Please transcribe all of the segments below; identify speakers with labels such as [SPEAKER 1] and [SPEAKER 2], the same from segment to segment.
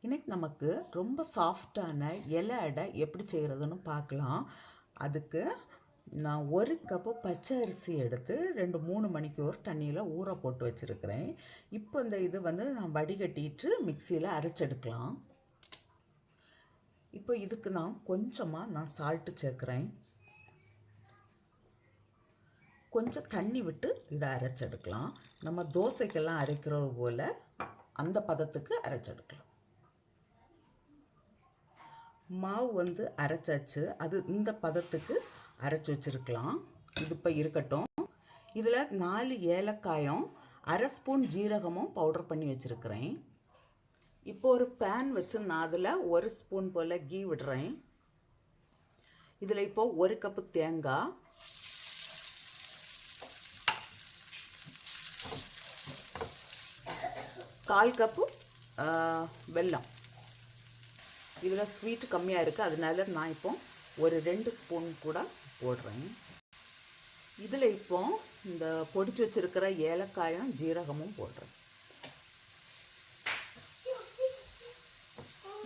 [SPEAKER 1] இன்னைக்கு நமக்கு ரொம்ப சாஃப்டான இலை அடை எப்படி செய்கிறதுன்னு பார்க்கலாம். அதுக்கு நான் 1 கப்பு பச்சை அரிசி எடுத்து 2-3 மணிக்கூர் தண்ணியில் ஊற போட்டு வச்சுருக்கிறேன். இப்போ இந்த இது நான் வடிகட்டிட்டு மிக்சியில் அரைச்செடுக்கலாம். இப்போ இதுக்கு நான் கொஞ்சமாக சால்ட்டு சேர்க்குறேன். கொஞ்சம் தண்ணி விட்டு இதை அரைச்செடுக்கலாம். நம்ம தோசைக்கெல்லாம் அரைக்கிறது போல் அந்த பதத்துக்கு அரைச்செடுக்கலாம். மாவு அரைச்சாச்சு. அது இந்த பதத்துக்கு அரைச்சி வச்சுருக்கலாம். இது இப்போ இருக்கட்டும். இதில் 4 ஏலக்காயும் 1/2 ஸ்பூன் ஜீரகமும் பவுடர் பண்ணி வச்சுருக்கிறேன். இப்போ ஒரு பேன் வச்சு நான் அதில் 1 ஸ்பூன் போல் கீ விடுறேன். இதில் இப்போ 1 கப்பு தேங்காய், 1/4 கப்பு வெல்லம். இதில் ஸ்வீட்டு கம்மியாக இருக்குது, அதனால நான் இப்போ ஒரு 2 ஸ்பூன் கூட போடுறேன். இதில் இப்போ இந்த பொடிச்சு வச்சுருக்கிற ஏலக்காயும் ஜீரகமும் போடுறேன்.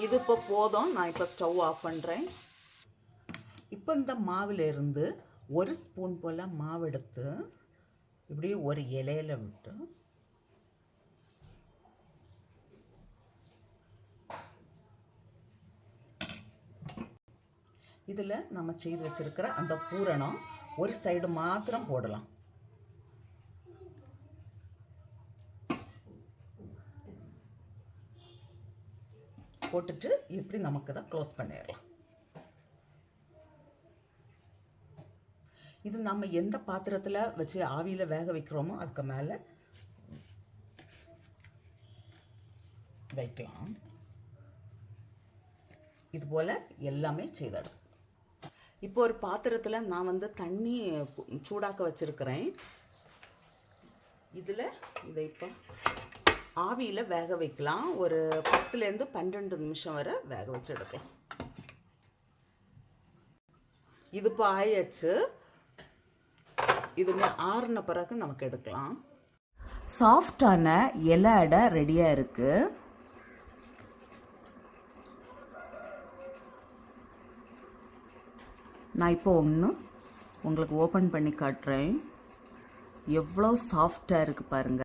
[SPEAKER 1] இது இப்போ போதும். நான் இப்போ ஸ்டவ் ஆஃப் பண்ணுறேன். இப்போ இந்த மாவிலேருந்து 1 ஸ்பூன் போல் மாவு எடுத்து இப்படி ஒரு இலையில விட்டு இதில் நம்ம செய்து வச்சுருக்கிற அந்த பூரணம் ஒரு சைடு மாத்திரம் போடலாம். போட்டுட்டு இப்படி நமக்கு தான் க்ளோஸ் பண்ணிடலாம். இது நம்ம எந்த பாத்திரத்தில் வச்சு ஆவியில் வேக வைக்கிறோமோ அதுக்கு மேலே வைக்கலாம். இது போல் எல்லாமே செய்திடும். இப்போ ஒரு பாத்திரத்தில் நான் தண்ணி சூடாக்க வச்சுருக்கிறேன். இதில் இதை இப்போ ஆவியில் வேக வைக்கலாம். ஒரு 10லேருந்து 12 நிமிஷம் வரை வேக வச்சு எடுக்கலாம். இது இப்போ ஆயாச்சு. இதுமே ஆறின பிறகு நமக்கு எடுக்கலாம். சாஃப்டான இலை அடை ரெடியாக இருக்குது. நான் இப்போ உங்களுக்கு ஓப்பன் பண்ணி காட்டுறேன். எவ்வளோ சாஃப்டாக இருக்குது பாருங்கள்.